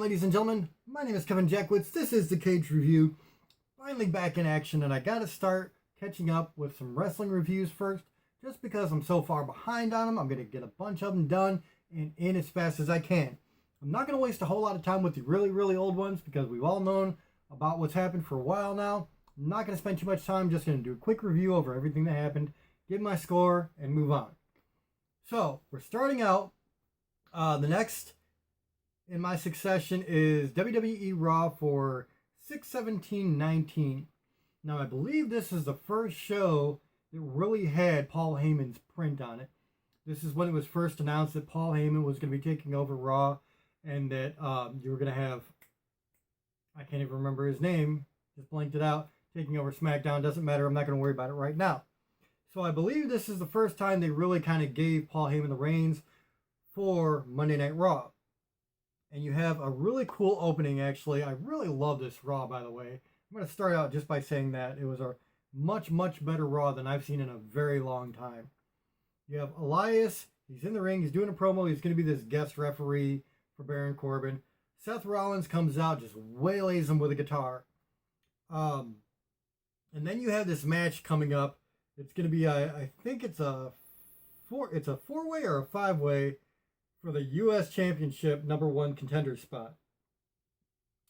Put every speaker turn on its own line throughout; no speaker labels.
ladies and gentlemen. My name is Kevin Jackwitz. This is the Kaged Review. Finally back in action, and I gotta start catching up with some wrestling reviews first, just because I'm so far behind on them. I'm gonna get a bunch of them done and in as fast as I can. I'm not gonna waste a whole lot of time with the really old ones because we've all known about what's happened for a while now. I'm not gonna spend too much time. Just gonna do a quick review over everything that happened, give my score, and move on. So we're starting out. The next in my succession is WWE Raw for 6/17/19. Now, I believe this is the first show that really had Paul Heyman's print on it. This is when it was first announced that Paul Heyman was going to be taking over Raw, and that you were going to have, I can't even remember his name, just blanked it out, taking over SmackDown. Doesn't matter, I'm not going to worry about it right now. So I believe this is the first time they really kind of gave Paul Heyman the reins for Monday Night Raw. And you have a really cool opening, actually. I really love this Raw, by the way. I'm going to start out just by saying that it was a much better Raw than I've seen in a very long time. You have Elias. He's in the ring. He's doing a promo. He's going to be this guest referee for Baron Corbin. Seth Rollins comes out, just waylays him with a guitar. And then you have this match coming up. It's going to be, I think it's a four-way or a five-way for the U.S. Championship #1 contender spot.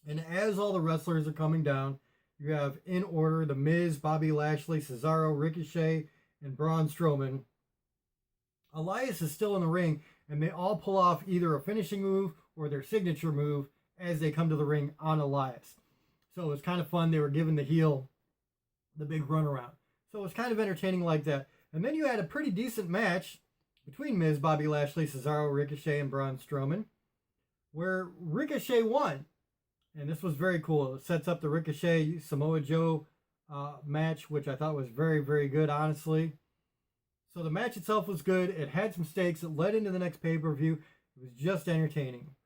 And as all the wrestlers are coming down, you have in order The Miz, Bobby Lashley, Cesaro, Ricochet, and Braun Strowman. Elias is still in the ring, and they all pull off either a finishing move or their signature move as they come to the ring on Elias. So it was kind of fun. They were giving the heel the big runaround. So it was kind of entertaining like that. And then you had a pretty decent match between Miz, Bobby Lashley, Cesaro, Ricochet, and Braun Strowman, where Ricochet won. And this was very cool. It sets up the Ricochet Samoa Joe match, which I thought was very good, honestly. So the match itself was good. It had some stakes. It led into the next pay-per-view. It was just entertaining.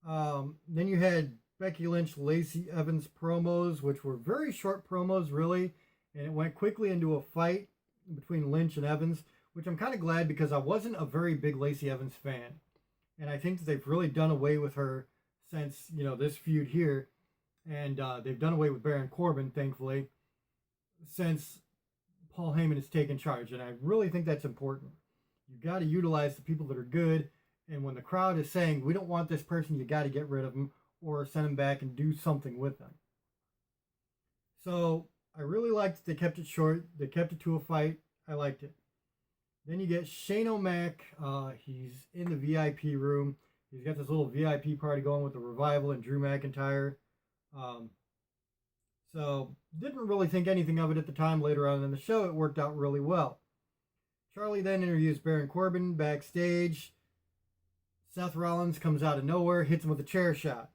Then you had Becky Lynch, Lacey Evans promos, which were very short promos, really. And it went quickly into a fight between Lynch and Evans, which I'm kind of glad because I wasn't a very big Lacey Evans fan. And I think that they've really done away with her since, this feud here. And they've done away with Baron Corbin, thankfully, since Paul Heyman has taken charge. And I really think that's important. You got to utilize the people that are good. And when the crowd is saying, we don't want this person, you got to get rid of them or send them back and do something with them. So I really liked that they kept it short. They kept it to a fight. I liked it. Then you get Shane O'Mac. He's in the VIP room. He's got this little VIP party going with the Revival and Drew McIntyre. So didn't really think anything of it at the time. Later on in the show, it worked out really well. Charlie then interviews Baron Corbin backstage. Seth Rollins comes out of nowhere, hits him with a chair shot.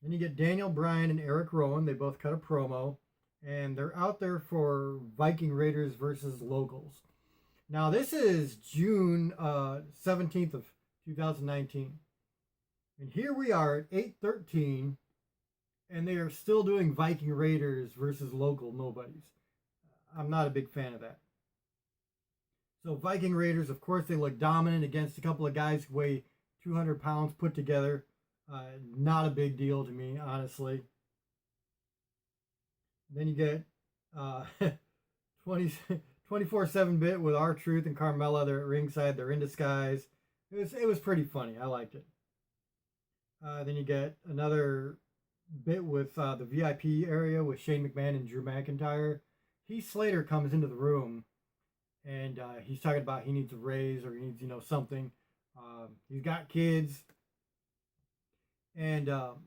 Then you get Daniel Bryan and Eric Rowan. They both cut a promo. And they're out there for Viking Raiders versus Locals. Now, this is June 17th of 2019. And here we are at 8:13. And they are still doing Viking Raiders versus local nobodies. I'm not a big fan of that. So Viking Raiders, of course, they look dominant against a couple of guys who weigh 200 pounds put together. Not a big deal to me, honestly. Then you get 24/7 bit with R-Truth and Carmella. They're at ringside. They're in disguise. It was pretty funny. I liked it. Then you get another bit with the VIP area with Shane McMahon and Drew McIntyre. Heath Slater comes into the room, and he's talking about he needs a raise or he needs, something. He's got kids. And so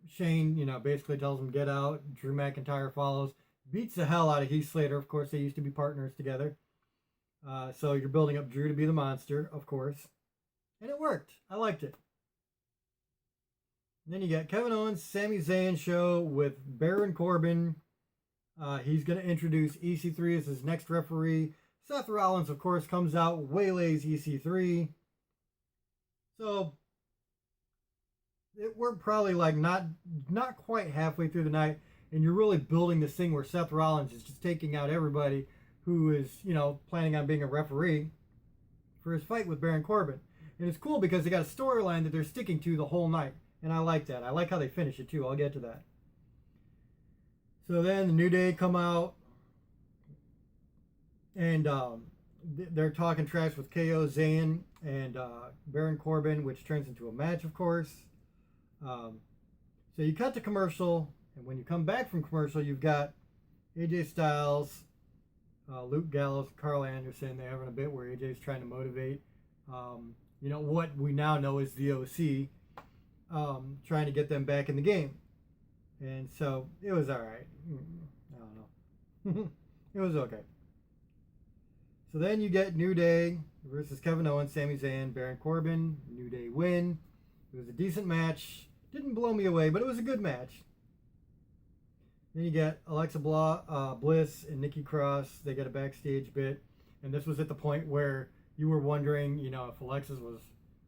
Shane, basically tells him, get out. Drew McIntyre follows. Beats the hell out of Heath Slater. Of course, they used to be partners together. So you're building up Drew to be the monster, of course. And it worked. I liked it. And then you got Kevin Owens, Sami Zayn show with Baron Corbin. He's going to introduce EC3 as his next referee. Seth Rollins, of course, comes out, waylays EC3. So we're probably like not quite halfway through the night, and you're really building this thing where Seth Rollins is just taking out everybody who is, planning on being a referee for his fight with Baron Corbin. And it's cool because they got a storyline that they're sticking to the whole night. And I like that. I like how they finish it too. I'll get to that. So then the New Day come out. And they're talking trash with KO, Zayn, and Baron Corbin, which turns into a match, of course. So you cut to commercial. And when you come back from commercial, you've got AJ Styles, Luke Gallows, Carl Anderson. They're having a bit where AJ's trying to motivate, what we now know is the OC, trying to get them back in the game. And so it was all right. I don't know. It was okay. So then you get New Day versus Kevin Owens, Sami Zayn, Baron Corbin. New Day win. It was a decent match. Didn't blow me away, but it was a good match. Then you get Alexa Bliss and Nikki Cross. They get a backstage bit. And this was at the point where you were wondering, if Alexis was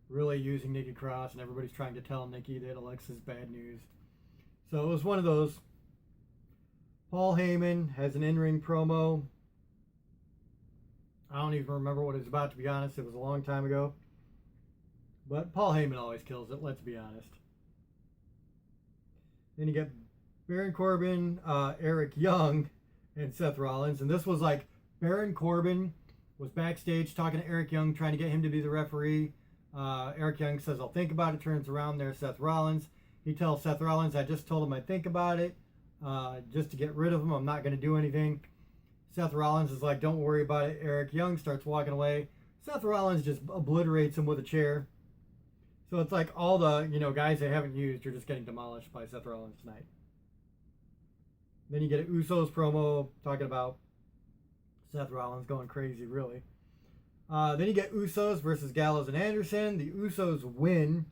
really using Nikki Cross, and everybody's trying to tell Nikki that Alexa's bad news. So it was one of those. Paul Heyman has an in-ring promo. I don't even remember what it was about, to be honest. It was a long time ago. But Paul Heyman always kills it, let's be honest. Then you get Baron Corbin, Eric Young, and Seth Rollins. And this was like Baron Corbin was backstage talking to Eric Young, trying to get him to be the referee. Eric Young says, I'll think about it, turns around, there's Seth Rollins. He tells Seth Rollins, I just told him I'd think about it, just to get rid of him. I'm not going to do anything. Seth Rollins is like, don't worry about it. Eric Young starts walking away. Seth Rollins just obliterates him with a chair. So it's like all the, guys they haven't used are just getting demolished by Seth Rollins tonight. Then you get an Usos promo talking about Seth Rollins going crazy, really. Then you get Usos versus Gallows and Anderson. The Usos win.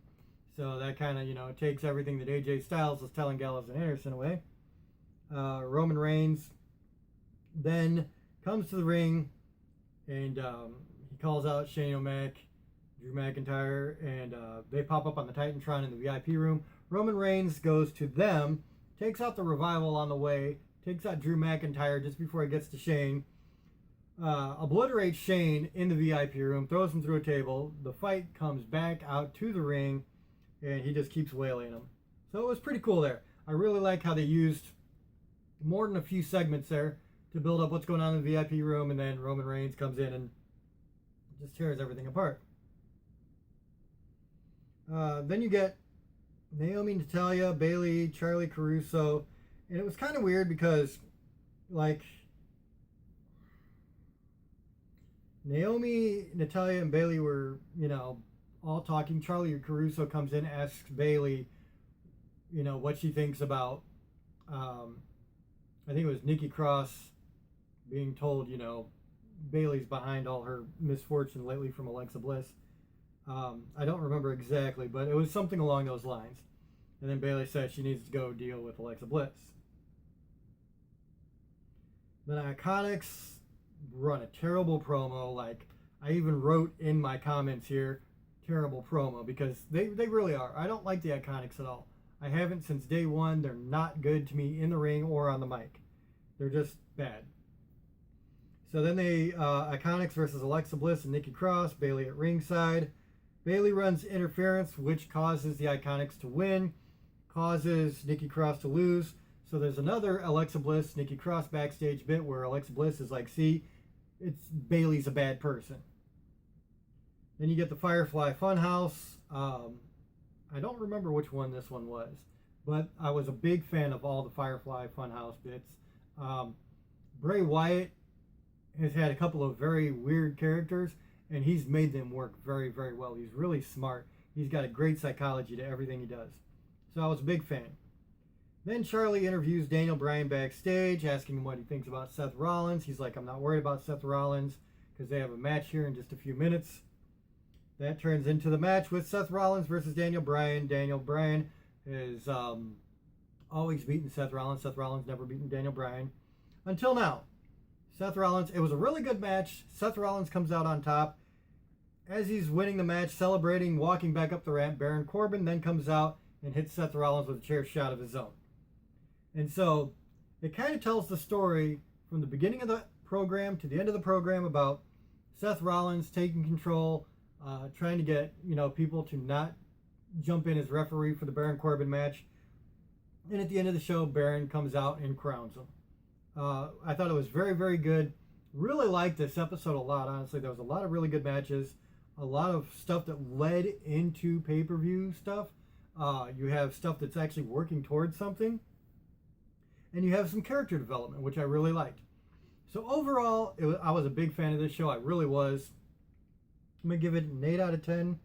So that kind of, takes everything that AJ Styles was telling Gallows and Anderson away. Roman Reigns then comes to the ring, and he calls out Shane O'Mac, Drew McIntyre, and they pop up on the Titantron in the VIP room. Roman Reigns goes to them, takes out the Revival on the way, takes out Drew McIntyre just before he gets to Shane, obliterates Shane in the VIP room, throws him through a table. The fight comes back out to the ring, and he just keeps waylaying him. So it was pretty cool there. I really like how they used more than a few segments there to build up what's going on in the VIP room, and then Roman Reigns comes in and just tears everything apart. Then you get Naomi, Natalya, Bayley, Charlie Caruso, and it was kind of weird because, Naomi, Natalya, and Bayley were, all talking. Charlie Caruso comes in, asks Bayley, what she thinks about, I think it was Nikki Cross being told, Bayley's behind all her misfortune lately from Alexa Bliss. I don't remember exactly, but it was something along those lines. And then Bayley said she needs to go deal with Alexa Bliss. Then Iconics run a terrible promo. I even wrote in my comments here, terrible promo, because they really are. I don't like the Iconics at all. I haven't since day one. They're not good to me in the ring or on the mic. They're just bad. So then they, Iconics versus Alexa Bliss and Nikki Cross, Bayley at ringside. Bayley runs interference, which causes the Iconics to win, causes Nikki Cross to lose. So there's another Alexa Bliss, Nikki Cross backstage bit where Alexa Bliss is like, see, it's Bayley's a bad person. Then you get the Firefly Funhouse. I don't remember which one this one was, but I was a big fan of all the Firefly Funhouse bits. Bray Wyatt has had a couple of very weird characters, and he's made them work very, very well. He's really smart. He's got a great psychology to everything he does. So I was a big fan. Then Charlie interviews Daniel Bryan backstage, asking him what he thinks about Seth Rollins. He's like, I'm not worried about Seth Rollins because they have a match here in just a few minutes. That turns into the match with Seth Rollins versus Daniel Bryan. Daniel Bryan is always beaten Seth Rollins. Seth Rollins never beaten Daniel Bryan until now. Seth Rollins, it was a really good match. Seth Rollins comes out on top. As he's winning the match, celebrating, walking back up the ramp, Baron Corbin then comes out and hits Seth Rollins with a chair shot of his own. And so it kind of tells the story from the beginning of the program to the end of the program about Seth Rollins taking control trying to get, people to not jump in as referee for the Baron Corbin match. And at the end of the show, Baron comes out and crowns him. I thought it was very, very good. Really liked this episode a lot, honestly. There was a lot of really good matches, a lot of stuff that led into pay-per-view stuff. You have stuff that's actually working towards something. And you have some character development, which I really liked. So overall, I was a big fan of this show. I really was. I'm going to give it an 8 out of 10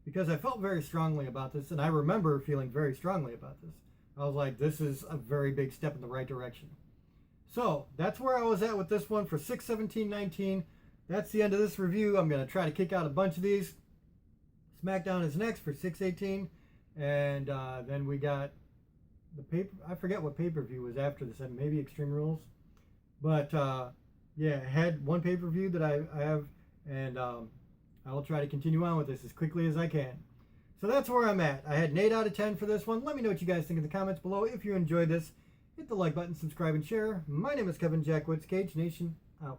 because I felt very strongly about this, and I remember feeling very strongly about this. I was like, this is a very big step in the right direction. So that's where I was at with this one for 6/17/19. That's the end of this review. I'm going to try to kick out a bunch of these. SmackDown is next for 6/18, and then we got the I forget what pay-per-view was after this. Maybe Extreme Rules, but yeah, I had one pay-per-view that I have, and I will try to continue on with this as quickly as I can. So that's where I'm at. I had an 8 out of 10 for this one. Let me know what you guys think in the comments below. If you enjoyed this, hit the like button, subscribe, and share. My name is Kevin Jackwoods. Kaged Nation out.